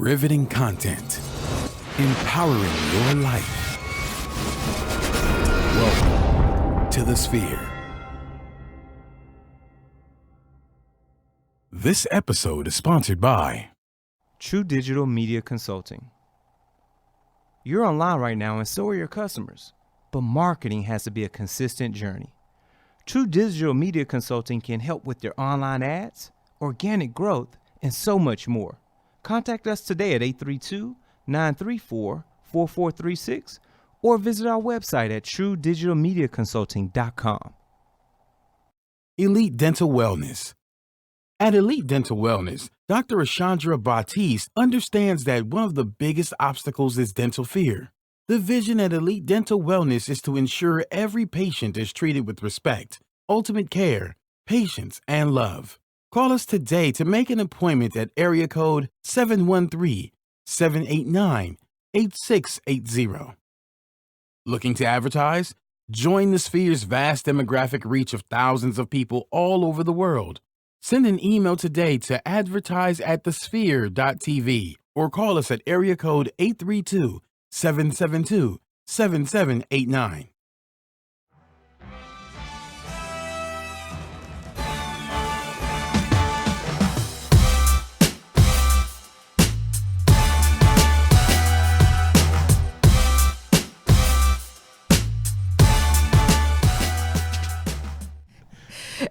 Riveting content. Empowering your life. Welcome to the Sphere. This episode is sponsored by True Digital Media Consulting. You're online right now and so are your customers, but marketing has to be a consistent journey. True Digital Media Consulting can help with your online ads, organic growth, and so much more. Contact us today at 832-934-4436 or visit our website at truedigitalmediaconsulting.com. Elite Dental Wellness. At Elite Dental Wellness, Dr. Ashandra Batiste understands that one of the biggest obstacles is dental fear. The vision at Elite Dental Wellness is to ensure every patient is treated with respect, ultimate care, patience, and love. Call us today to make an appointment at area code 713-789-8680. Looking to advertise? Join the Sphere's vast demographic reach of thousands of people all over the world. Send an email today to advertise@thesphere.tv or call us at area code 832-772-7789.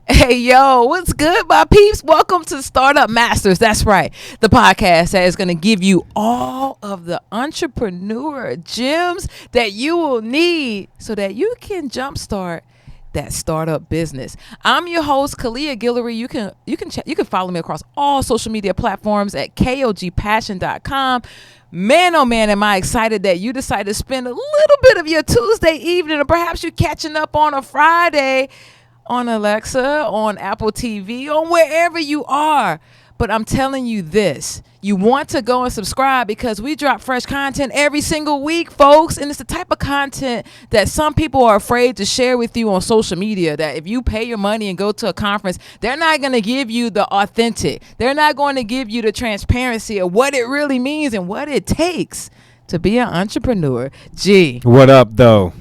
Hey, yo, what's good, my peeps? Welcome to Startup Masters. That's right. The podcast that is going to give you all of the entrepreneur gems that you will need so that you can jumpstart that startup business. I'm your host, Kalia Guillory. You can follow me across all social media platforms at kogpassion.com. Man, oh man, am I excited that you decided to spend a little bit of your Tuesday evening, or perhaps you're catching up on a Friday on Alexa, on Apple TV, on wherever you are. But I'm telling you this, you want to go and subscribe because we drop fresh content every single week, folks. And it's the type of content that some people are afraid to share with you on social media, that if you pay your money and go to a conference, they're not going to give you the authentic. They're not going to give you the transparency of what it really means and what it takes to be an entrepreneur. Gee. What up, though?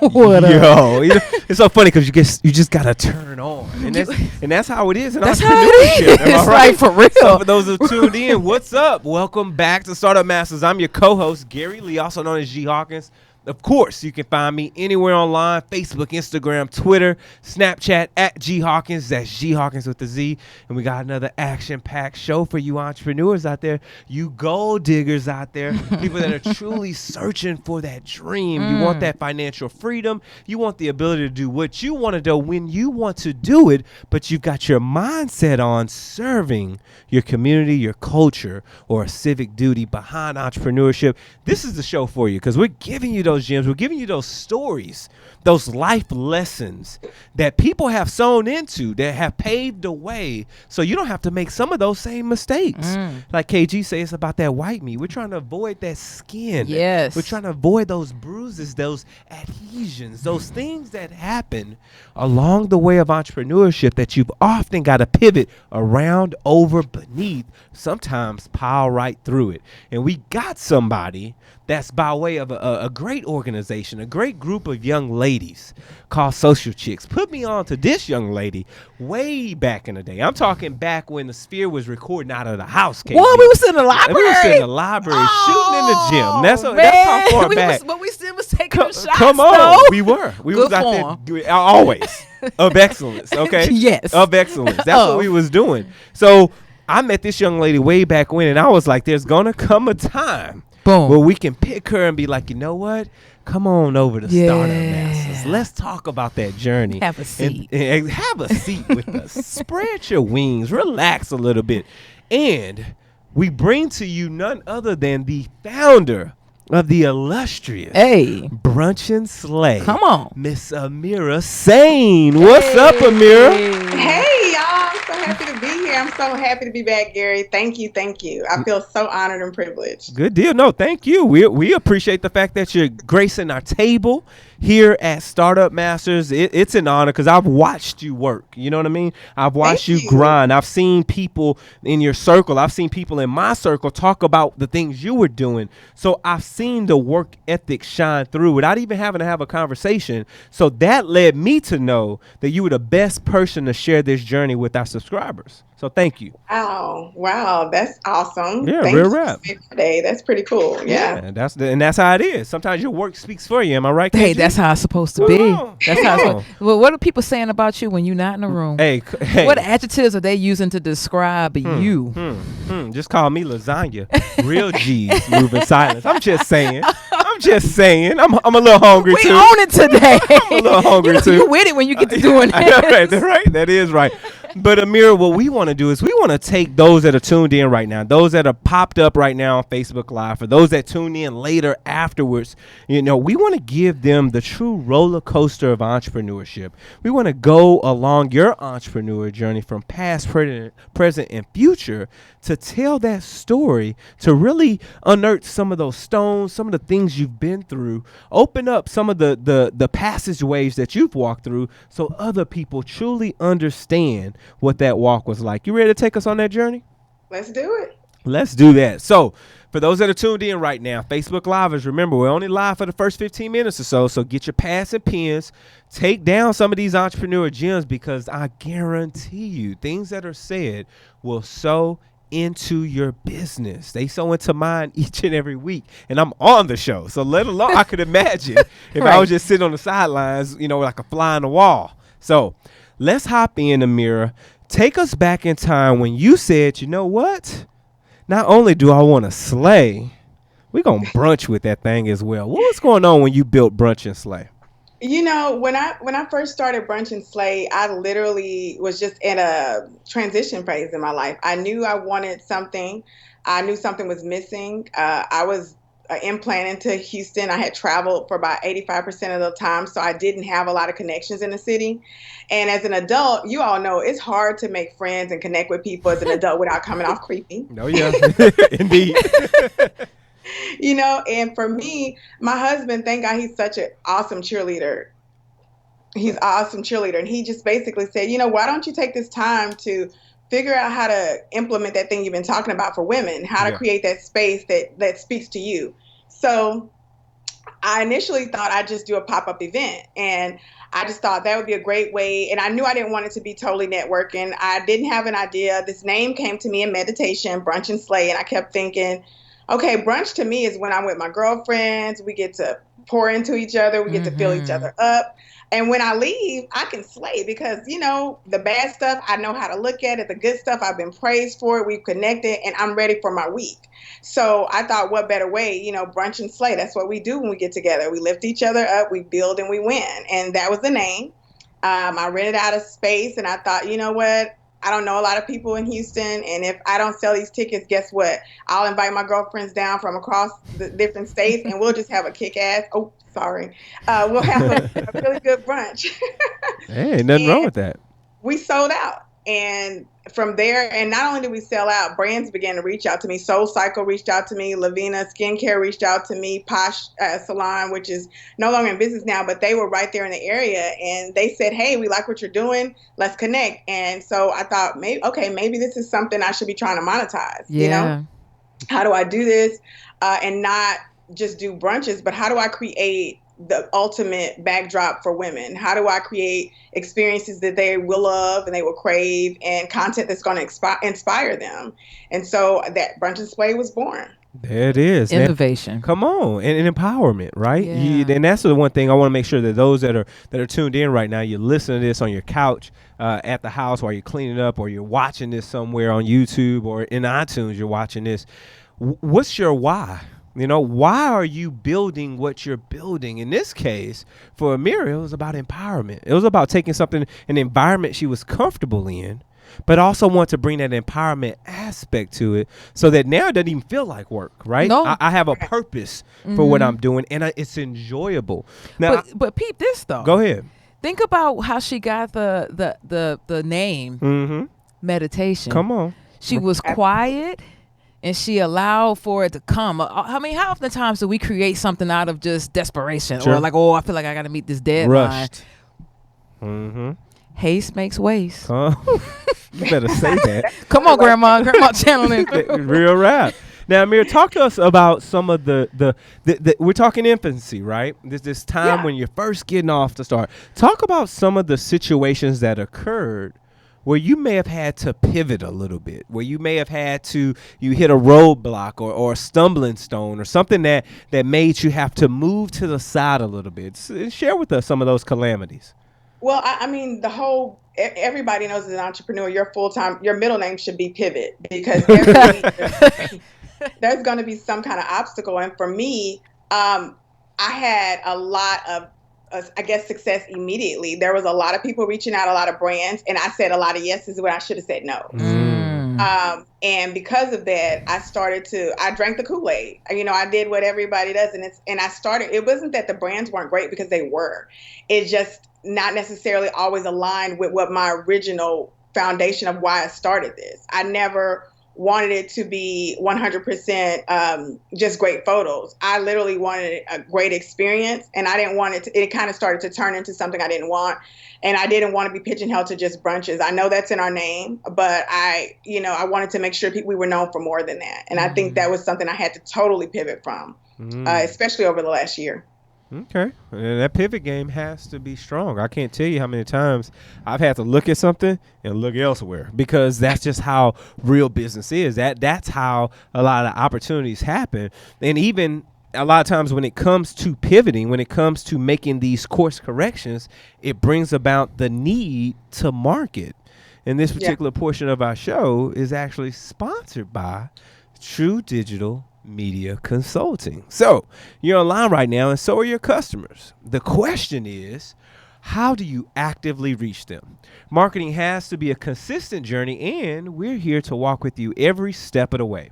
What up? Yo, it's so funny because you just gotta turn on, and that's how it is in That's how entrepreneurship. it is. Am I It's right? like, for real. So for those who tuned in, what's up? Welcome back to Startup Masters. I'm your co-host Gary Lee, also known as G Hawkins. Of course, you can find me anywhere online: Facebook, Instagram, Twitter, Snapchat at G Hawkins. That's G Hawkins with the Z. And we got another action-packed show for you entrepreneurs out there, you gold diggers out there, people that are truly searching for that dream. You want that financial freedom. You want the ability to do what you want to do when you want to do it, but you've got your mindset on serving your community, your culture, or a civic duty behind entrepreneurship. This is the show for you because we're giving you those gems. We're giving you those stories, those life lessons that people have sown into, that have paved the way so you don't have to make some of those same mistakes. Like KG says, it's about that white meat. We're trying to avoid that skin. Yes. We're trying to avoid those bruises, those adhesions, those things that happen along the way of entrepreneurship that you've often got to pivot around, over, beneath, sometimes pile right through it. And we got somebody that's by way of a great organization, a great group of young ladies called Social Chicks. Put me on to this young lady way back in the day. I'm talking back when the Sphere was recording out of the house. KG. What? We was in the library? We was in the library shooting in the gym. That's how far back. But we still was taking them shots, Come on. though. We were. We Good was out form. there always of excellence, okay? Yes. Of excellence. That's what we was doing. So I met this young lady way back when, and I was like, there's going to come a time Boom. where we can pick her and be like, you know what? Come on over to Startup Masters. Let's talk about that journey. Have a seat. And have a seat with us. Spread your wings. Relax a little bit. And we bring to you none other than the founder of the illustrious Brunch and Slay. Come on. Miss Ameerah Saine. What's up, Ameerah? Hey, y'all. I'm so happy to be here. I'm so happy to be back, Gary. Thank you. Thank you. I feel so honored and privileged. Good deal. No, thank you. We appreciate the fact that you're gracing our table here at Startup Masters, it's an honor because I've watched you work. You know what I mean? I've watched Thank you you. grind. I've seen people in your circle. I've seen people in my circle talk about the things you were doing. So I've seen the work ethic shine through without even having to have a conversation. So that led me to know that you were the best person to share this journey with our subscribers. So thank you. Wow, that's awesome. Yeah, Thank real you rap. today. That's pretty cool. Yeah. And that's how it is. Sometimes your work speaks for you. Am I right? Hey, KG? that's how it's supposed to Come be. on. That's how. Come on. Well, what are people saying about you when you're not in the room? Hey, What adjectives are they using to describe you? Just call me lasagna. Real G's moving silence. I'm just saying. I'm a little hungry We too. own it today. I'm a little hungry too. You with it when you get to doing I know, right, this. right. That is right. But Ameerah, what we want to do is we want to take those that are tuned in right now, those that are popped up right now on Facebook Live, for those that tune in later afterwards, we want to give them the true roller coaster of entrepreneurship. We want to go along your entrepreneur journey from past, present, and future to tell that story, to really unearth some of those stones, some of the things you've been through, open up some of the passageways that you've walked through so other people truly understand what that walk was like. You ready to take us on that journey? Let's do it. Let's do that. So for those that are tuned in right now, Facebook Livers, remember, we're only live for the first 15 minutes or so get your pads and pens, take down some of these entrepreneur gems, because I guarantee you things that are said will sow into your business. They sow into mine each and every week, and I'm on the show. So let alone, I could imagine if I was just sitting on the sidelines, like a fly on the wall. So let's hop in, Ameerah. Take us back in time when you said, you know what? Not only do I want to slay, we're going to brunch with that thing as well. What was going on when you built Brunch and Slay? When I first started Brunch and Slay, I literally was just in a transition phase in my life. I knew I wanted something. I knew something was missing. I was implanted to Houston. I had traveled for about 85% of the time, so I didn't have a lot of connections in the city. And as an adult, you all know it's hard to make friends and connect with people as an adult without coming off creepy. Oh, yeah, indeed. And for me, my husband, thank God, he's such an awesome cheerleader. He's an awesome cheerleader. And he just basically said, why don't you take this time to figure out how to implement that thing you've been talking about for women, how to create that space that speaks to you. So I initially thought I'd just do a pop-up event, and I just thought that would be a great way. And I knew I didn't want it to be totally networking. I didn't have an idea. This name came to me in meditation, Brunch and Slay. And I kept thinking, okay, brunch to me is when I'm with my girlfriends. We get to pour into each other. We get to fill each other up. And when I leave, I can slay because, the bad stuff, I know how to look at it. The good stuff, I've been praised for it. We've connected, and I'm ready for my week. So I thought, what better way, brunch and slay. That's what we do when we get together. We lift each other up, we build, and we win. And that was the name. I rented out a space, and I thought, you know what? I don't know a lot of people in Houston, and if I don't sell these tickets, guess what? I'll invite my girlfriends down from across the different states, and we'll just have a kick-ass. Oh, sorry. We'll have a really good brunch. Hey, nothing wrong with that. We sold out, and from there, and not only did we sell out, brands began to reach out to me. Soul Cycle reached out to me. Lavina Skincare reached out to me. Posh Salon, which is no longer in business now, but they were right there in the area, and they said, hey, we like what you're doing. Let's connect. And so I thought, maybe this is something I should be trying to monetize. Yeah. How do I do this and not just do brunches, but how do I create the ultimate backdrop for women? How do I create experiences that they will love and they will crave, and content that's going to inspire them? And so that Brunch and Slay was born. There it is. Innovation. Come on. And empowerment, right? Yeah. And that's the one thing I want to make sure that those that are tuned in right now, you listen to this on your couch, at the house while you're cleaning up, or you're watching this somewhere on YouTube or in iTunes, you're watching this. What's your why? Why are you building what you're building? In this case, for Ameerah, it was about empowerment. It was about taking an environment she was comfortable in, but also want to bring that empowerment aspect to it so that now it doesn't even feel like work, right? No. I have a purpose for what I'm doing, and it's enjoyable. Now, But peep this, though. go ahead. Think about how she got the name Mm-hmm. meditation. Come on. She was quiet. and she allowed for it to come. I mean, how often times do we create something out of just desperation Sure. or like, oh, I feel like I got to meet this deadline? Rushed. Mm-hmm. Haste makes waste. You better say that. Come on, Grandma channeling. Real rap. Now, Ameerah, talk to us about some of the we're talking infancy, right? This time when you're first getting off to start. Talk about some of the situations that occurred where you may have had to pivot a little bit, where you may have had to, you hit a roadblock or a stumbling stone or something that made you have to move to the side a little bit. Share with us some of those calamities. Well, I mean, everybody knows as an entrepreneur, your middle name should be Pivot, because there's going to be some kind of obstacle. And for me, I had a lot of, I guess, success immediately. There was a lot of people reaching out, a lot of brands, and I said a lot of yeses when I should have said no. And because of that, I drank the Kool-Aid. I did what everybody does. It wasn't that the brands weren't great, because they were. It just not necessarily always aligned with what my original foundation of why I started this. I never wanted it to be 100% just great photos. I literally wanted a great experience, and I didn't want it kind of started to turn into something I didn't want. And I didn't want to be pigeonholed to just brunches. I know that's in our name, but I wanted to make sure we were known for more than that. And I think that was something I had to totally pivot from, especially over the last year. Okay. And that pivot game has to be strong. I can't tell you how many times I've had to look at something and look elsewhere, because that's just how real business is. That's how a lot of opportunities happen. And even a lot of times when it comes to pivoting, when it comes to making these course corrections, it brings about the need to market. And this particular portion of our show is actually sponsored by True Digital Media Consulting. So you're online right now, and so are your customers. The question is, how do you actively reach them? Marketing has to be a consistent journey, and we're here to walk with you every step of the way.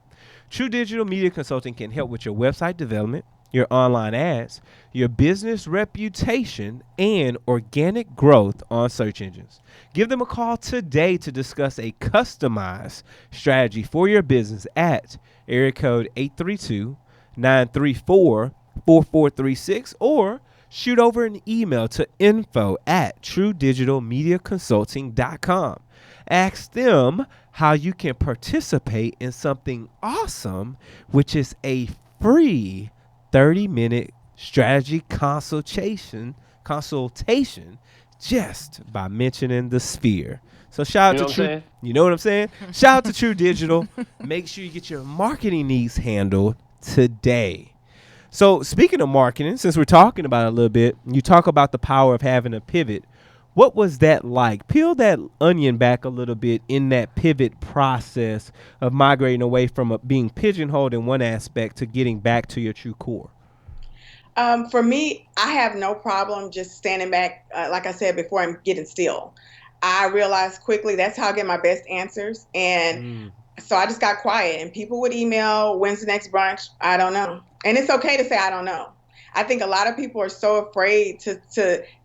True Digital Media Consulting can help with your website development, your online ads, your business reputation, and organic growth on search engines. Give them a call today to discuss a customized strategy for your business at area code 832-934-4436, or shoot over an email to info@truedigitalmediaconsulting.com. Ask them how you can participate in something awesome, which is a free 30-minute strategy consultation just by mentioning the sphere. So shout out to True. You know what I'm saying? Shout out to True Digital. Make sure you get your marketing needs handled today. So speaking of marketing, since we're talking about it a little bit, you talk about the power of having a pivot. What was that like? Peel that onion back a little bit in that pivot process of migrating away from being pigeonholed in one aspect to getting back to your true core. For me, I have no problem just standing back, like I said before, and getting still. I realized quickly that's how I get my best answers. And so I just got quiet, and people would email, when's the next brunch? I don't know. And it's okay to say, I don't know. I think a lot of people are so afraid to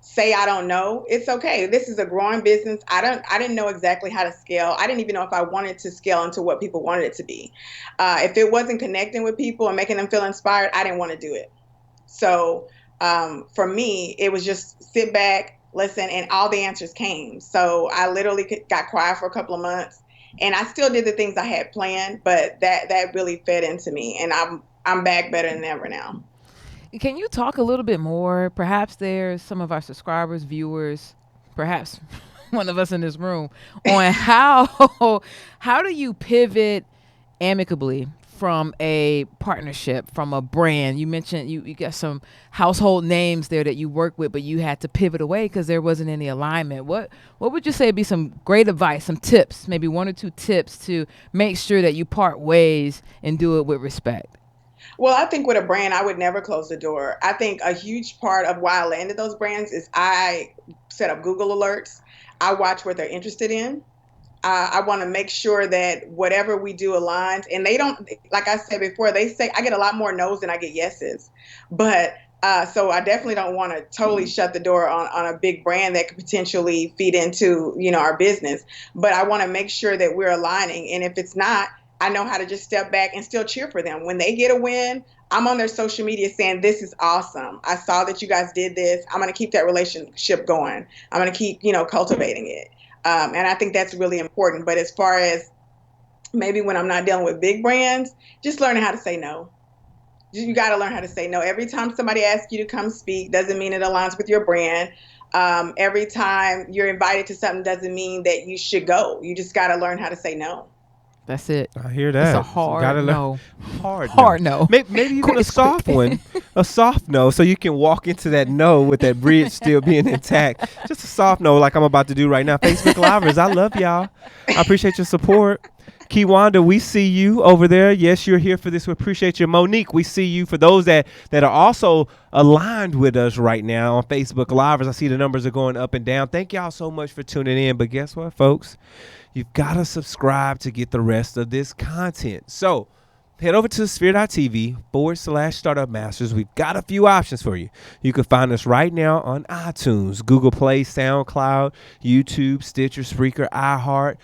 say, I don't know. It's okay. This is a growing business. I didn't know exactly how to scale. I didn't even know if I wanted to scale into what people wanted it to be. If it wasn't connecting with people and making them feel inspired, I didn't want to do it. So for me, it was just sit back, listen, and all the answers came. So I literally got quiet for a couple of months, and I still did the things I had planned, but that really fed into me, and I'm back better than ever now. Can you talk a little bit more? Perhaps there's some of our subscribers, viewers, perhaps one of us in this room, on how do you pivot amicably from a partnership, from a brand? You mentioned you got some household names there that you work with, but you had to pivot away because there wasn't any alignment. What would you say would be some great advice, some tips, maybe one or two tips to make sure that you part ways and do it with respect? Well, I think with a brand, I would never close the door. I think a huge part of why I landed those brands is I set up Google alerts. I watch what they're interested in. I want to make sure that whatever we do aligns. And they don't, like I said before, they say I get a lot more no's than I get yeses. But so I definitely don't want to totally shut the door on a big brand that could potentially feed into, our business. But I want to make sure that we're aligning. And if it's not, I know how to just step back and still cheer for them. When they get a win, I'm on their social media saying, this is awesome. I saw that you guys did this. I'm going to keep that relationship going. I'm going to keep, cultivating it. And I think that's really important. But as far as maybe when I'm not dealing with big brands, just learning how to say no. You got to learn how to say no. Every time somebody asks you to come speak doesn't mean it aligns with your brand. Every time you're invited to something doesn't mean that you should go. You just got to learn how to say no. That's it. I hear that. It's a hard no. Hard no. Maybe even a soft one. A soft no, so you can walk into that no with that bridge still being intact. Just a soft no like I'm about to do right now. Facebook Livers, I love y'all. I appreciate your support. Kiwanda, we see you over there. Yes, you're here for this. We appreciate you. Monique, we see you. For those that are also aligned with us right now on Facebook Live, as I see the numbers are going up and down. Thank y'all so much for tuning in. But guess what, folks? You've got to subscribe to get the rest of this content. So head over to sphere.tv/Startup Masters. We've got a few options for you. You can find us right now on iTunes, Google Play, SoundCloud, YouTube, Stitcher, Spreaker, iHeart,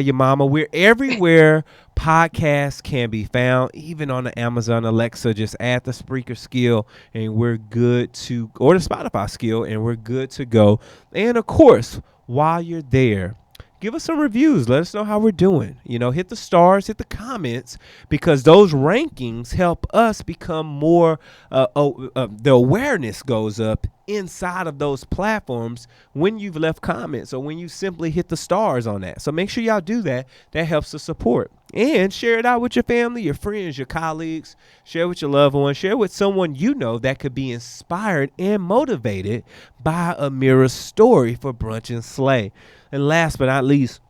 your mama. We're everywhere podcasts can be found, even on the Amazon Alexa. Just add the Spreaker skill and we're good to, or the Spotify skill, and we're good to go. And of course, while you're there, give us some reviews. Let us know how we're doing. Hit the stars, hit the comments, because those rankings help us become more, the awareness goes up inside of those platforms when you've left comments or when you simply hit the stars on that. So make sure y'all do that. That helps the support. And share it out with your family, your friends, your colleagues. Share with your loved ones. Share with someone you know that could be inspired and motivated by Ameerah's story for Brunch and Slay. And last but not least,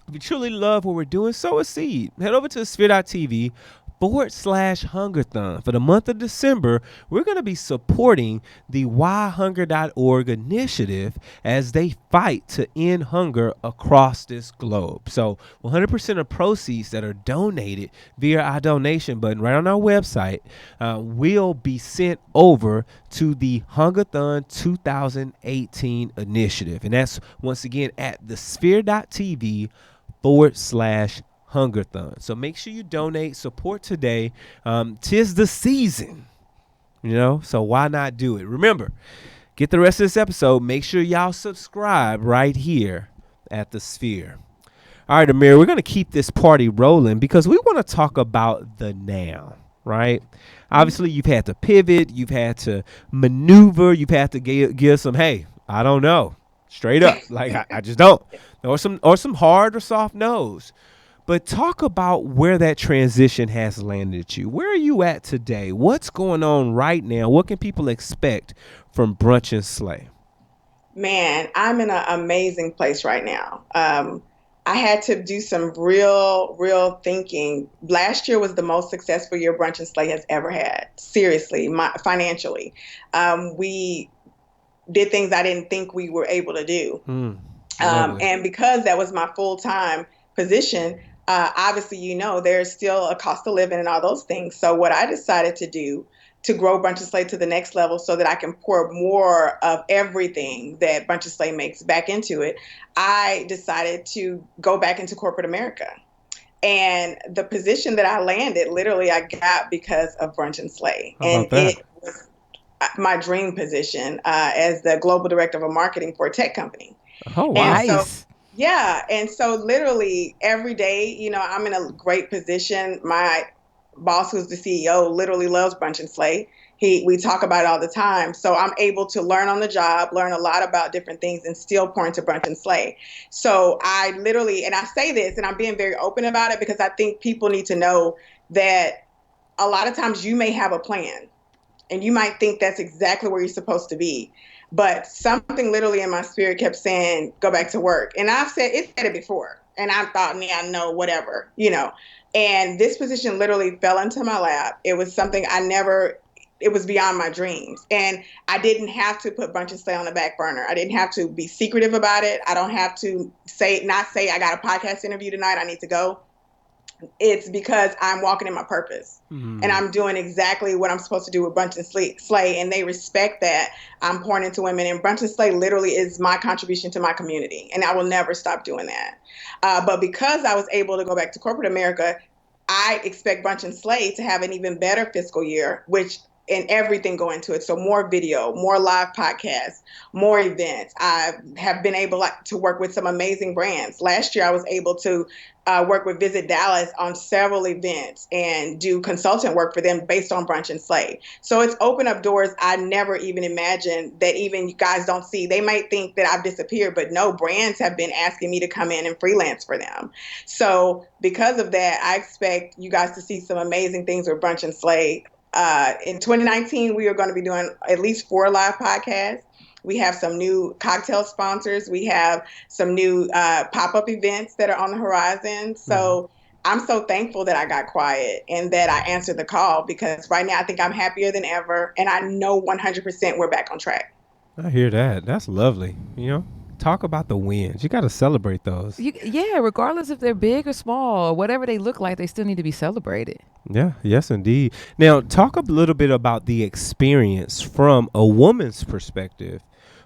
if you truly love what we're doing, sow a seed. Head over to sphere.tv/Hungerthon. For the month of December, we're going to be supporting the WhyHunger.org initiative as they fight to end hunger across this globe. So 100% of proceeds that are donated via our donation button right on our website will be sent over to the Hungerthon 2018 initiative. And that's once again at the sphere.tv/Hungerthon. So make sure you donate, support today. 'Tis the season, so why not do it? Remember, get the rest of this episode. Make sure y'all subscribe right here at the Sphere. All right, Ameerah, we're going to keep this party rolling because we want to talk about the now, right? Obviously, you've had to pivot. You've had to maneuver. You've had to give some, hey, I don't know, straight up. Like, I just don't. Or some hard or soft no's. But talk about where that transition has landed you. Where are you at today? What's going on right now? What can people expect from Brunch and Slay? Man, I'm in an amazing place right now. I had to do some real thinking. Last year was the most successful year Brunch and Slay has ever had. Seriously, financially. We did things I didn't think we were able to do. And because that was my full-time position, obviously, there's still a cost of living and all those things. So what I decided to do to grow Brunch and Slay to the next level so that I can pour more of everything that Brunch and Slay makes back into it, I decided to go back into corporate America. And the position that I landed, literally, I got because of Brunch and Slay. And it was my dream position as the global director of marketing for a tech company. Oh, wow. And Nice. yeah. And so literally every day, I'm in a great position. My boss, who's the CEO, literally loves Brunch and Slay. We talk about it all the time. So I'm able to learn on the job, learn a lot about different things, and still pour into Brunch and Slay. So I literally, and I say this, and I'm being very open about it because I think people need to know that a lot of times you may have a plan and you might think that's exactly where you're supposed to be. But something literally in my spirit kept saying, go back to work. And I've said it before. And I thought, I know, whatever, And this position literally fell into my lap. It was something it was beyond my dreams. And I didn't have to put Brunch and Slay on the back burner. I didn't have to be secretive about it. I don't have to not say I got a podcast interview tonight, I need to go. it's because I'm walking in my purpose and I'm doing exactly what I'm supposed to do with Brunch and Slay. And they respect that I'm pouring into women. And Brunch and Slay literally is my contribution to my community. And I will never stop doing that. But because I was able to go back to corporate America, I expect Brunch and Slay to have an even better fiscal year, which and everything go into it. So more video, more live podcasts, more events. I have been able to work with some amazing brands. Last year, I was able to work with Visit Dallas on several events and do consultant work for them based on Brunch and Slay. So it's opened up doors I never even imagined that even you guys don't see. They might think that I've disappeared, but no, brands have been asking me to come in and freelance for them. So because of that, I expect you guys to see some amazing things with Brunch and Slay. In 2019, we are going to be doing at least 4 live podcasts. We have some new cocktail sponsors. We have some new pop-up events that are on the horizon. So I'm so thankful that I got quiet and that I answered the call, because right now I think I'm happier than ever. And I know 100% we're back on track. I hear that. That's lovely. Talk about the wins. You got to celebrate those. Yeah, regardless if they're big or small, or whatever they look like, they still need to be celebrated. Yeah, yes, indeed. Now, talk a little bit about the experience from a woman's perspective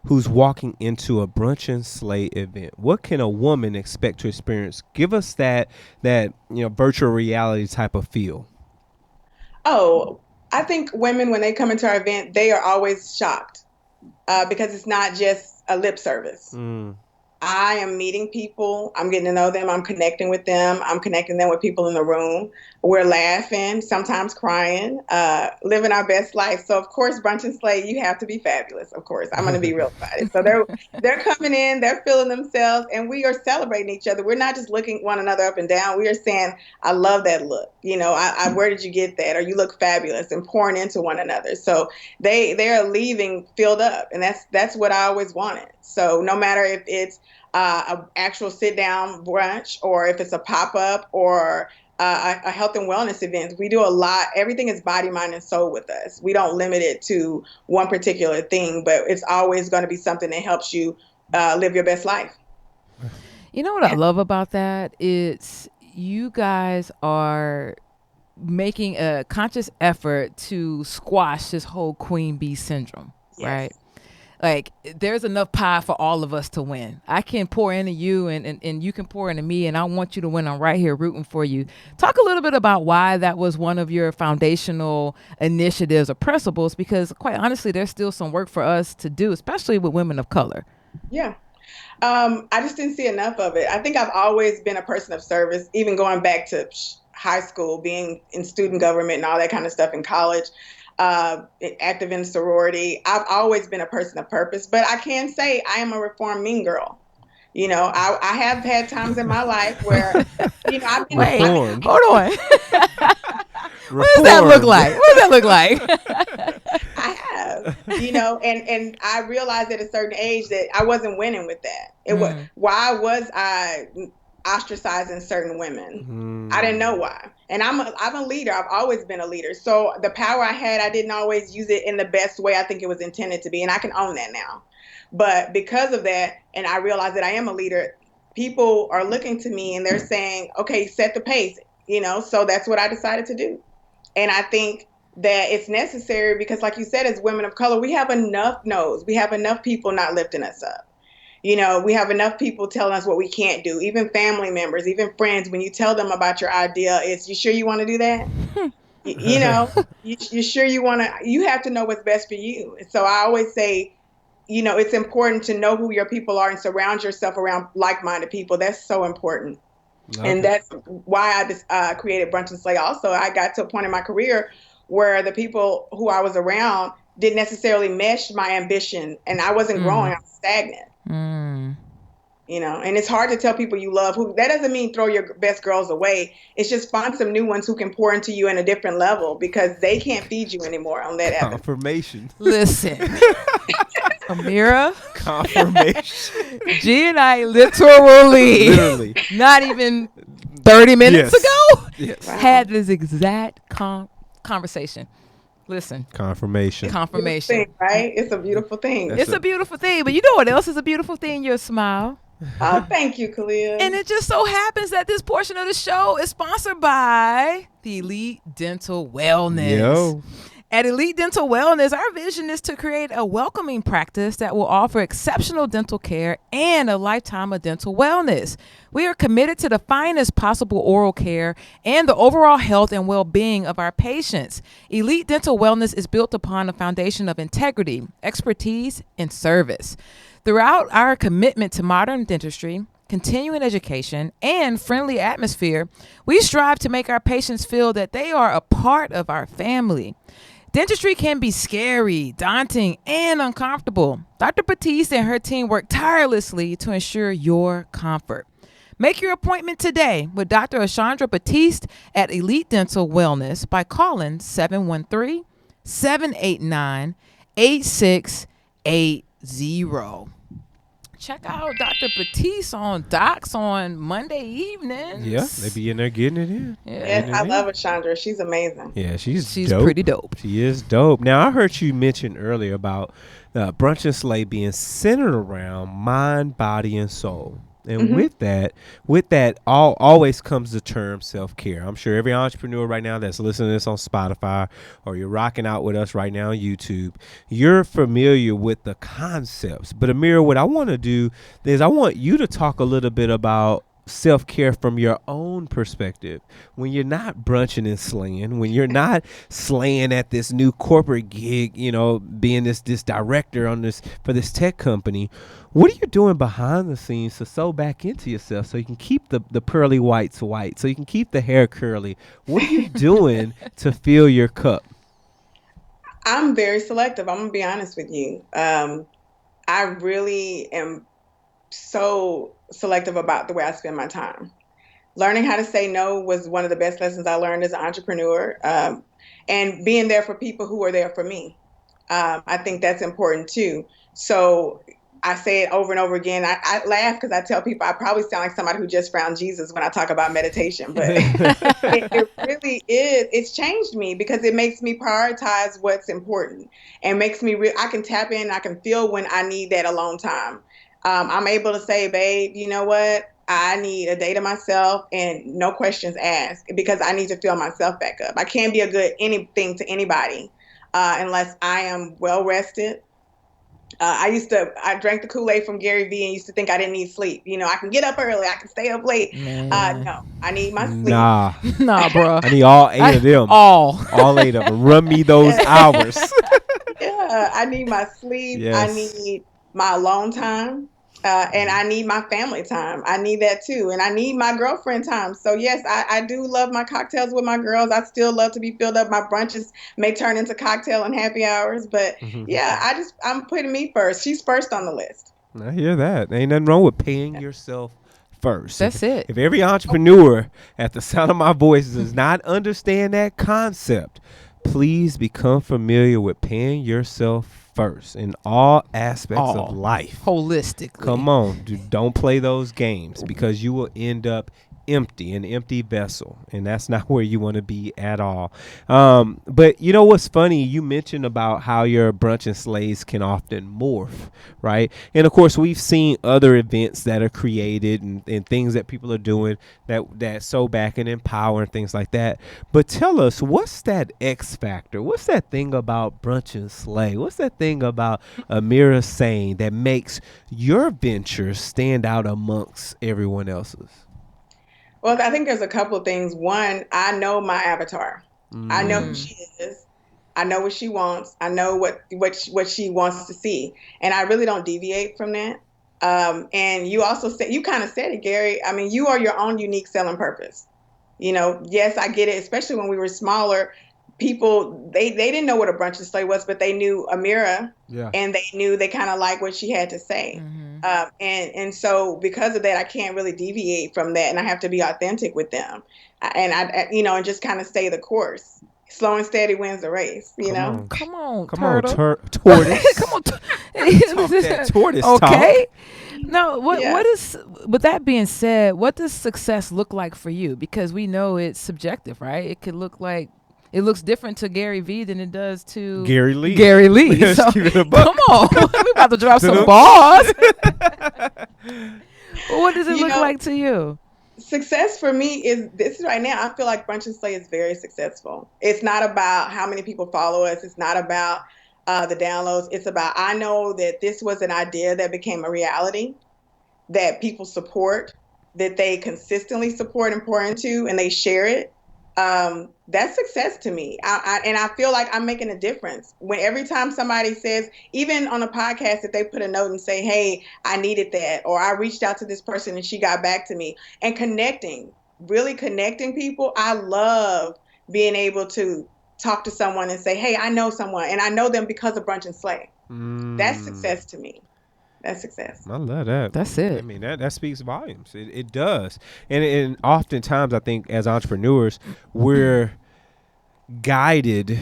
who's walking into a Brunch and Slay event. What can a woman expect to experience? Give us that virtual reality type of feel. Oh, I think women, when they come into our event, they are always shocked because it's not just a lip service. I am meeting people. I'm getting to know them. I'm connecting with them. I'm connecting them with people in the room. We're laughing, sometimes crying, living our best life. So, of course, Brunch and Slay, you have to be fabulous. Of course, I'm going to be real about it. So they're coming in, they're feeling themselves, and we are celebrating each other. We're not just looking one another up and down. We are saying, I love that look. Where did you get that? Or you look fabulous, and pouring into one another. So they're leaving filled up, and that's what I always wanted. So no matter if it's an actual sit-down brunch or if it's a pop-up or a health and wellness event, we do a lot. Everything is body, mind, and soul with us. We don't limit it to one particular thing, but it's always going to be something that helps you live your best life. You know what I love about that? It's you guys are making a conscious effort to squash this whole queen bee syndrome, right? Like, there's enough pie for all of us to win. I can pour into you and you can pour into me, and I want you to win. I'm right here rooting for you. Talk a little bit about why that was one of your foundational initiatives or principles, because quite honestly, there's still some work for us to do, especially with women of color. Yeah. I just didn't see enough of it. I think I've always been a person of service, even going back to high school, being in student government and all that kind of stuff in college. Active in sorority. I've always been a person of purpose, but I can say I am a reformed mean girl. I have had times in my life where, I've been reformed. Hold on. What does that look like? I have, and I realized at a certain age that I wasn't winning with that. Why was I ostracizing certain women? I didn't know why. And I'm a leader. I've always been a leader. So the power I had, I didn't always use it in the best way I think it was intended to be. And I can own that now. But because of that, and I realize that I am a leader, people are looking to me and they're saying, okay, set the pace, so that's what I decided to do. And I think that it's necessary because, like you said, as women of color, we have enough no's. We have enough people not lifting us up. We have enough people telling us what we can't do, even family members, even friends. When you tell them about your idea, it's, you sure you want to do that? You sure you want to, you have to know what's best for you. So I always say, it's important to know who your people are and surround yourself around like-minded people. That's so important. Okay. And that's why I just created Brunch and Slay. Also, I got to a point in my career where the people who I was around didn't necessarily mesh my ambition, and I wasn't growing. I was stagnant. And it's hard to tell people you love who. That doesn't mean throw your best girls away. It's just find some new ones who can pour into you in a different level, because they can't feed you anymore on that avenue. Confirmation. Listen, Ameerah. Confirmation. G and I literally not even 30 minutes ago had this exact conversation. Listen. Confirmation. Thing, right? It's a beautiful thing. It's a beautiful thing. But you know what else is a beautiful thing? Your smile. Oh, thank you, Kalia. And it just so happens that this portion of the show is sponsored by the Elite Dental Wellness. Yo. At Elite Dental Wellness, our vision is to create a welcoming practice that will offer exceptional dental care and a lifetime of dental wellness. We are committed to the finest possible oral care and the overall health and well-being of our patients. Elite Dental Wellness is built upon a foundation of integrity, expertise, and service. Throughout our commitment to modern dentistry, continuing education, and friendly atmosphere, we strive to make our patients feel that they are a part of our family. Dentistry can be scary, daunting, and uncomfortable. Dr. Batiste and her team work tirelessly to ensure your comfort. Make your appointment today with Dr. Ashandra Batiste at Elite Dental Wellness by calling 713-789-8680. Check out Dr. Batiste on Docs on Monday evenings. Yeah, they be in there getting it in. Yes, I love Ashandra. She's amazing. Yeah, she's She's pretty dope. She is dope. Now, I heard you mention earlier about Brunch and Slay being centered around mind, body, and soul. And with that always comes the term self-care. I'm sure every entrepreneur right now that's listening to this on Spotify, or you're rocking out with us right now on YouTube, you're familiar with the concepts. But Ameerah, what I want to do is I want you to talk a little bit about self-care from your own perspective. When you're not brunching and slaying, when you're not slaying at this new corporate gig, being this director on this for this tech company, what are you doing behind the scenes to sew back into yourself so you can keep the pearly whites white, so you can keep the hair curly? What are you doing to fill your cup? I'm very selective. I'm going to be honest with you. I really am so selective about the way I spend my time. Learning how to say no was one of the best lessons I learned as an entrepreneur, and being there for people who are there for me. I think that's important too. So I say it over and over again. I laugh because I tell people I probably sound like somebody who just found Jesus when I talk about meditation, but it really is. It's changed me because it makes me prioritize what's important and makes me I can tap in. I can feel when I need that alone time. I'm able to say, babe, you know what? I need a day to myself and no questions asked because I need to fill myself back up. I can't be a good anything to anybody unless I am well rested. I drank the Kool-Aid from Gary Vee and used to think I didn't need sleep. I can get up early. I can stay up late. No, I need my sleep. Nah, bro. I need all 8 of them. All 8 of them. Run me those hours. Yeah, I need my sleep. Yes. I need my alone time. And I need my family time. I need that too. And I need my girlfriend time. So yes, I do love my cocktails with my girls. I still love to be filled up. My brunches may turn into cocktail and happy hours. But yeah, I'm putting me first. She's first on the list. I hear that. Ain't nothing wrong with paying yourself first. That's it. If every entrepreneur at the sound of my voice does not understand that concept, please become familiar with paying yourself first in all aspects of life. Holistically. Come on. Don't play those games because you will end up an empty vessel. And that's not where you want to be at all. But you know what's funny? You mentioned about how your brunch and slays can often morph, right? And of course, we've seen other events that are created and things that people are doing that sew back and empower and things like that. But tell us, what's that X factor? What's that thing about brunch and slay? What's that thing about Ameerah Saine that makes your ventures stand out amongst everyone else's? Well, I think there's a couple of things. One, I know my avatar. I know who she is. I know what she wants. I know what she wants to see, and I really don't deviate from that. And you also you kind of said it, Gary. I mean, you are your own unique selling purpose. Yes, I get it. Especially when we were smaller, people they didn't know what a brunch and slay was, but they knew Ameerah, and they kind of like what she had to say. And so because of that, I can't really deviate from that, and I have to be authentic with them, and and just kind of stay the course. Slow and steady wins the race. Come on, tortoise. Come on, that tortoise okay. Talk. No, what is? With that being said, what does success look like for you? Because we know it's subjective, right? It could look like. It looks different to Gary Vee than it does to Gary Lee. So, come on, we about to drop some balls. What does it You look know, like to you? success for me is this right now. I feel like Brunch and Slay is very successful. It's not about how many people follow us. It's not about the downloads. It's about, I know that this was an idea that became a reality, that people support, that they consistently support and pour into, and they share it. That's success to me. And I feel like I'm making a difference. When every time somebody says, even on a podcast, if they put a note and say, hey, I needed that, or I reached out to this person and she got back to me, and connecting, really connecting people. I love being able to talk to someone and say, hey, I know someone, and I know them because of Brunch and Slay. That's success to me. That's success. I love that. That's I it. mean, that speaks volumes. It does. And oftentimes I think as entrepreneurs, we're guided,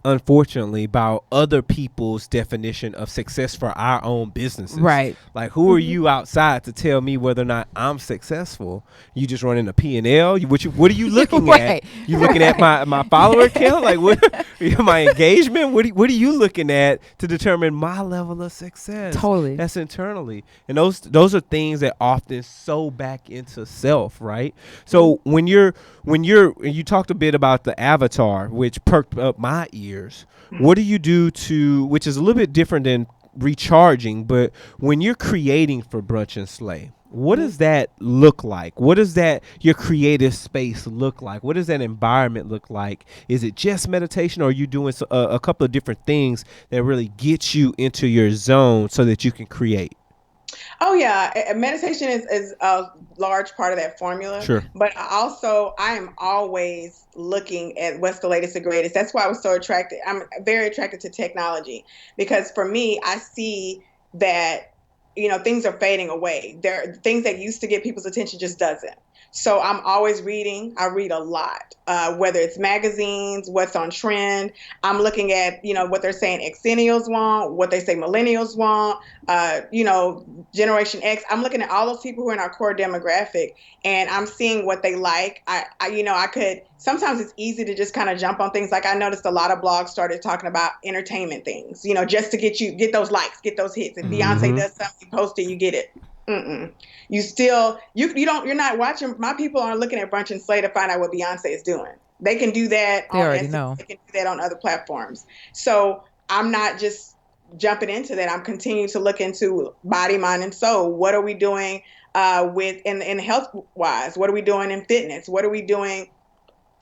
unfortunately, by other people's definition of success for our own businesses. Right. Like, who are you outside to tell me whether or not I'm successful? You just running a P&L? What are you looking Right. at? You looking at my follower count? Like, what? My engagement? What are you looking at to determine my level of success? Totally. That's internally. And those are things that often sew back into self, right? So when you talked a bit about the avatar, which perked up my ears. What do you do which is a little bit different than recharging, but when you're creating for Brunch and Slay, what does that look like? What does your creative space look like? What does that environment look like? Is it just meditation, or are you doing a couple of different things that really get you into your zone so that you can create? Oh yeah, meditation is a large part of that formula. Sure. But I am always looking at what's the latest and greatest. That's why I was so attracted. I'm very attracted to technology, because for me, I see that things are fading away. There things that used to get people's attention just doesn't. So I'm always reading. I read a lot, whether it's magazines, what's on trend. I'm looking at, what they're saying Xennials want, what they say millennials want, Generation X. I'm looking at all those people who are in our core demographic, and I'm seeing what they like. I could, sometimes it's easy to just kind of jump on things. Like I noticed a lot of blogs started talking about entertainment things, just to get those likes, get those hits. If Beyonce does something, you post it, you get it. You still, you're not watching. My people aren't looking at Brunch and Slay to find out what Beyonce is doing. They can do that They on already Instagram. know. They can do that on other platforms. So I'm not just jumping into that. I'm continuing to look into body, mind, and soul. What are we doing with in health wise? What are we doing in fitness? What are we doing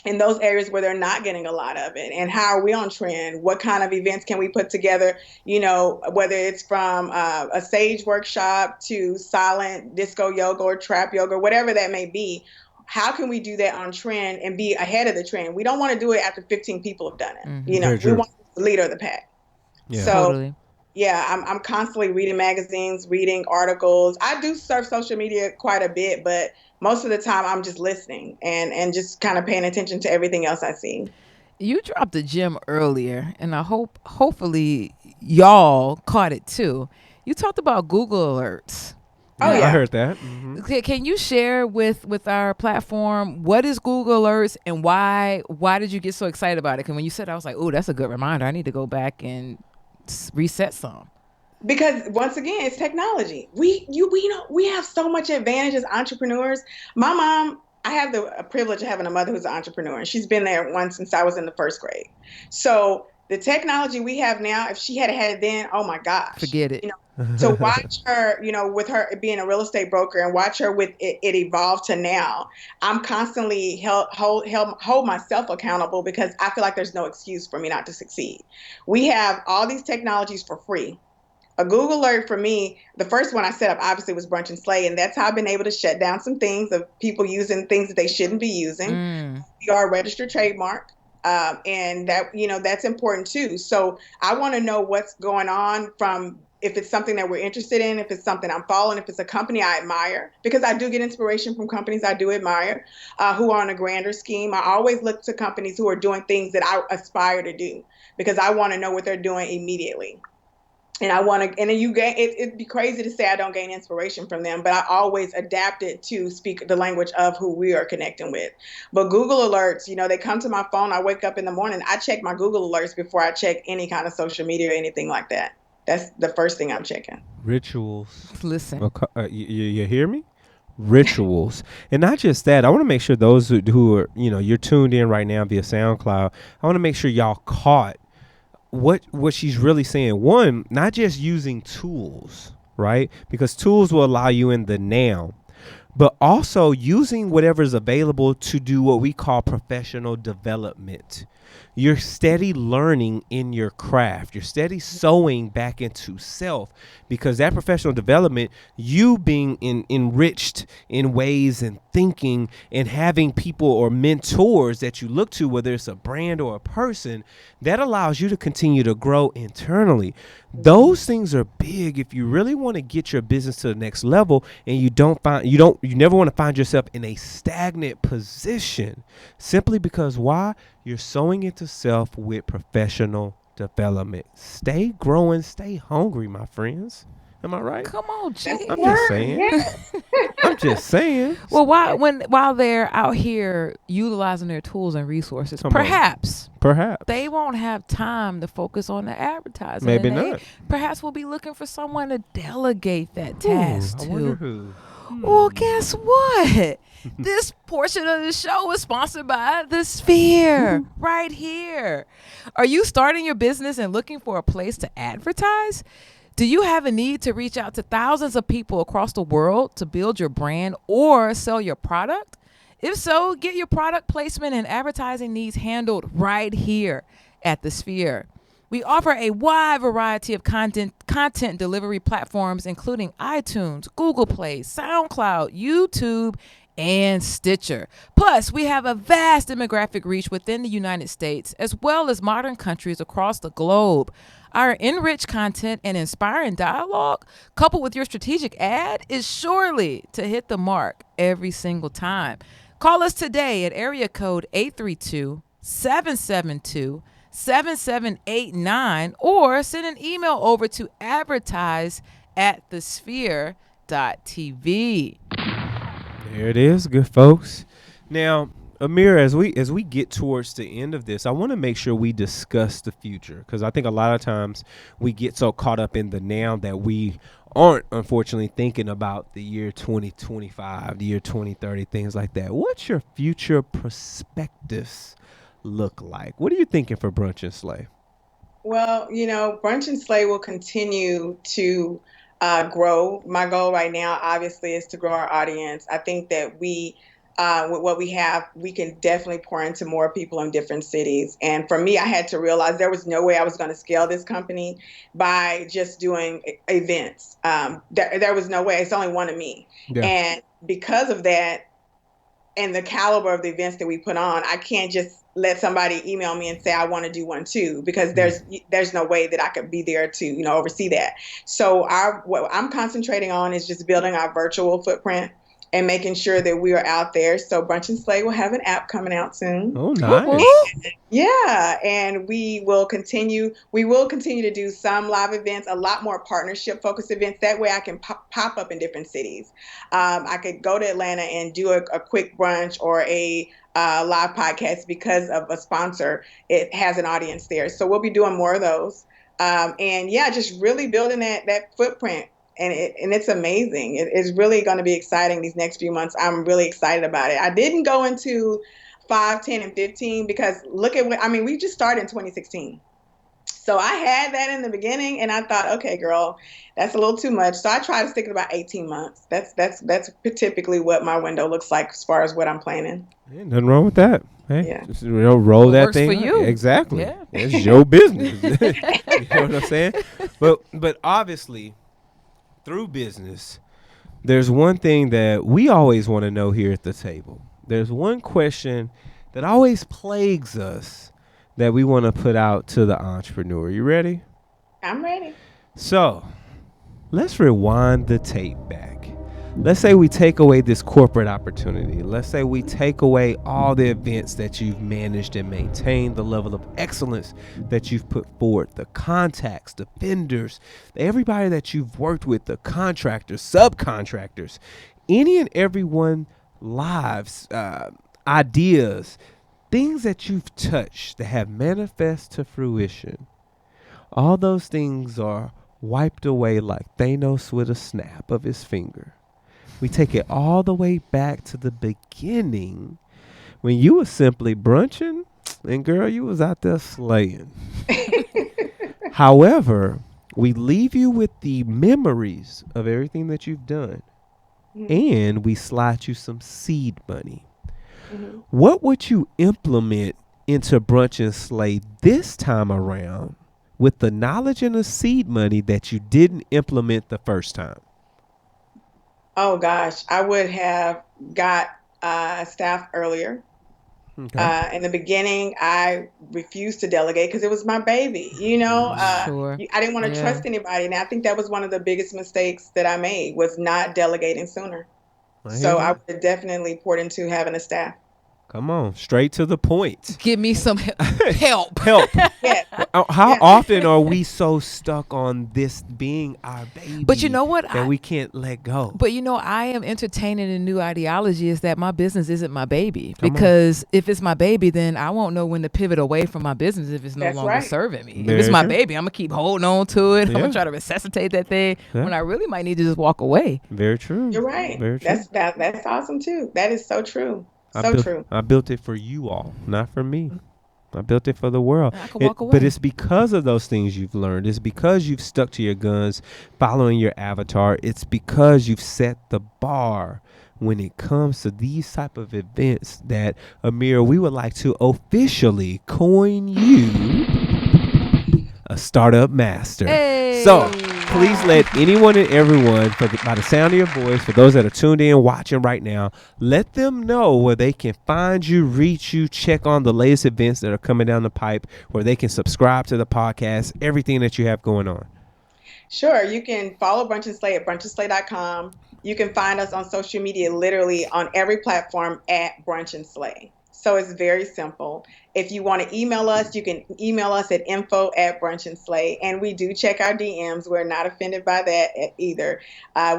in those areas where they're not getting a lot of it? And how are we on trend? What kind of events can we put together? Whether it's from a sage workshop to silent disco yoga or trap yoga, whatever that may be. How can we do that on trend and be ahead of the trend? We don't want to do it after 15 people have done it. Very We true. want to be the leader of the pack. Yeah. So Totally. yeah, I'm constantly reading magazines, reading articles. I do surf social media quite a bit, but most of the time I'm just listening and just kind of paying attention to everything else I see. You dropped a gem earlier, and I hopefully y'all caught it too. You talked about Google Alerts. Oh, I yeah. heard that. Can you share with our platform what is Google Alerts and why did you get so excited about it? Because when you said it, I was like, oh, that's a good reminder. I need to go back and reset some. Because once again, it's technology. We have so much advantage as entrepreneurs. My mom, I have the privilege of having a mother who's an entrepreneur, and she's been there once since I was in the first grade. So the technology we have now, if she had it then, oh my gosh, Forget it. To watch her, with her being a real estate broker, and watch her with it evolve to now, I'm constantly hold myself accountable, because I feel like there's no excuse for me not to succeed. We have all these technologies for free. A Google Alert for me, the first one I set up obviously was Brunch and Slay, and that's how I've been able to shut down some things of people using things that they shouldn't be using. We are a registered trademark, and that's important too. So I want to know what's going on, from if it's something that we're interested in, if it's something I'm following, if it's a company I admire, because I do get inspiration from companies I do admire, who are on a grander scheme. I always look to companies who are doing things that I aspire to do, because I want to know what they're doing immediately. And I want to, and then it'd be crazy to say I don't gain inspiration from them, but I always adapt it to speak the language of who we are connecting with. But Google Alerts, they come to my phone. I wake up in the morning, I check my Google Alerts before I check any kind of social media or anything like that. That's the first thing I'm checking. Rituals. Listen. You hear me? rituals. And not just that, I want to make sure those who are, you're tuned in right now via SoundCloud, I want to make sure y'all caught what she's really saying. One, not just using tools, right? Because tools will allow you in the now, but also using whatever's available to do what we call professional development. You're steady learning in your craft. You're steady sewing back into self, because that professional development, you being enriched in ways and thinking and having people or mentors that you look to, whether it's a brand or a person, that allows you to continue to grow internally. Those things are big if you really want to get your business to the next level, and you never want to find yourself in a stagnant position, simply because why? You're sewing into self with professional development. Stay growing, stay hungry, my friends. Am I right? Come on, G. I'm just saying. I'm just saying. Well, while they're out here utilizing their tools and resources, perhaps they won't have time to focus on the advertising. Maybe and not. Perhaps we'll be looking for someone to delegate that task to. I wonder who. Well, guess what? This portion of the show is sponsored by The Sphere, right here. Are you starting your business and looking for a place to advertise? Do you have a need to reach out to thousands of people across the world to build your brand or sell your product? If so, get your product placement and advertising needs handled right here at The Sphere. We offer a wide variety of content delivery platforms, including iTunes, Google Play, SoundCloud, YouTube, and Stitcher. Plus, we have a vast demographic reach within the United States, as well as modern countries across the globe. Our enriched content and inspiring dialogue, coupled with your strategic ad, is surely to hit the mark every single time. Call us today at area code 832-772-7789 or send an email over to advertise@thesphere.tv. There it is, good folks. Now, Ameerah, as we get towards the end of this, I want to make sure we discuss the future, because I think a lot of times we get so caught up in the now that we aren't, unfortunately, thinking about the year 2025, the year 2030, things like that. What's your future perspectives look like? What are you thinking for Brunch and Slay? Well, Brunch and Slay will continue to grow. My goal right now, obviously, is to grow our audience. I think that with what we have, we can definitely pour into more people in different cities. And for me, I had to realize there was no way I was going to scale this company by just doing events. There was no way. It's only one of me. Yeah. And because of that, and the caliber of the events that we put on, I can't just let somebody email me and say, I want to do one too, because there's no way that I could be there to, oversee that. So what I'm concentrating on is just building our virtual footprint and making sure that we are out there. So Brunch and Slay will have an app coming out soon. Oh, nice. Yeah, and we will continue to do some live events, a lot more partnership-focused events. That way I can pop up in different cities. I could go to Atlanta and do a quick brunch or a live podcast because of a sponsor. It has an audience there. So we'll be doing more of those. And yeah, just really building that footprint. And it's amazing. It's really going to be exciting these next few months. I'm really excited about it. I didn't go into 5, 10, and 15 because we just started in 2016. So I had that in the beginning and I thought, okay, girl, that's a little too much. So I try to stick to about 18 months. That's typically what my window looks like as far as what I'm planning. Yeah, nothing wrong with that. Hey, yeah. Just, roll that works thing. For you. Exactly. Yeah. It's your business. You know what I'm saying? But obviously, through business, there's one thing that we always want to know here at the table. There's one question that always plagues us that we want to put out to the entrepreneur. You ready? I'm ready. So let's rewind the tape back. Let's say we take away this corporate opportunity. Let's say we take away all the events that you've managed and maintained, the level of excellence that you've put forward, the contacts, the vendors, everybody that you've worked with, the contractors, subcontractors, any and everyone lives, ideas, things that you've touched that have manifest to fruition. All those things are wiped away like Thanos with a snap of his finger. We take it all the way back to the beginning when you was simply brunching and girl, you was out there slaying. However, we leave you with the memories of everything that you've done. And we slide you some seed money. What would you implement into Brunch and Slay this time around with the knowledge and the seed money that you didn't implement the first time? Oh gosh, I would have got staff earlier. Okay. In the beginning, I refused to delegate because it was my baby. You know, Sure. I didn't want to Yeah. trust anybody, and I think that was one of the biggest mistakes that I made was not delegating sooner. I hear So I that. would have definitely poured into having a staff. Come on, straight to the point. Give me some help. Help. Yes. How Yeah. often are we so stuck on this being our baby? But you know what? That we can't let go. But you know, I am entertaining a new ideology is that my business isn't my baby. Come on. Because if it's my baby, then I won't know when to pivot away from my business if it's no That's longer right. serving me. Very if it's my true. baby, I'm going to keep holding on to it. I'm Yeah. going to try to resuscitate that thing Yeah. when I really might need to just walk away. Very true. You're right. Very true. That's awesome too. That is so true. True. I built it for you all, not for me. I built it for the world. I can walk away. But it's because of those things you've learned. It's because you've stuck to your guns, following your avatar. It's because you've set the bar when it comes to these type of events that, Ameerah, we would like to officially coin you a startup master. Hey. So please let anyone and everyone, by the sound of your voice, for those that are tuned in, watching right now, let them know where they can find you, reach you, check on the latest events that are coming down the pipe, where they can subscribe to the podcast, everything that you have going on. Sure. You can follow Brunch and Slay at brunchandslay.com. You can find us on social media, literally on every platform at Brunch and Slay. So it's very simple. If you want to email us, you can email us at info@brunchandslay. And we do check our DMs. We're not offended by that either.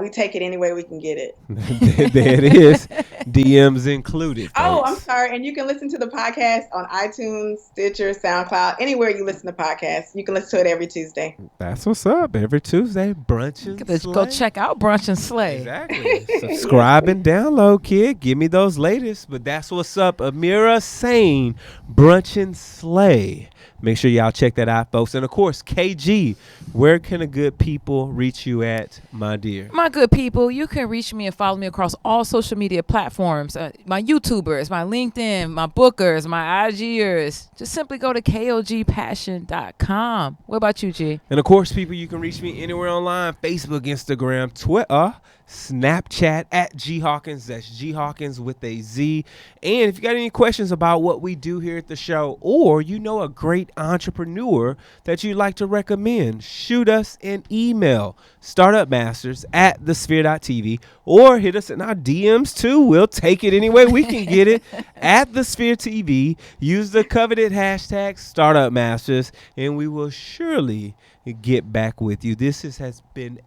We take it any way we can get it. There it is. DMs included. Oh, folks. I'm sorry. And you can listen to the podcast on iTunes, Stitcher, SoundCloud, anywhere you listen to podcasts. You can listen to it every Tuesday. That's what's up. Every Tuesday, Brunch and Go Slay. check out Brunch and Slay. Exactly. Subscribe and download, kid. Give me those latest. But that's what's up. Ameerah, Saine, Brunch and Slay. Make sure y'all check that out, folks. And of course, KG, where can the good people reach you at, my dear? My good people, you can reach me and follow me across all social media platforms. My YouTubers, my LinkedIn, my bookers, my IGers. Just simply go to kogpassion.com. What about you, G? And of course, people, you can reach me anywhere online: Facebook, Instagram, Twitter, Snapchat at G Hawkins. That's G Hawkins with a Z. And if you got any questions about what we do here at the show, or you know a great entrepreneur that you'd like to recommend, shoot us an email: startupmasters@thesphere.tv, or hit us in our DMs too. We'll take it any way we can get it at the Sphere TV. Use the coveted hashtag StartupMasters, and we will surely get back with you. This has been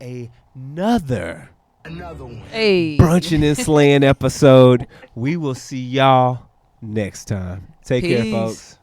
another Hey. Brunching and Slaying episode. We will see y'all next time. Take care, Peace. folks.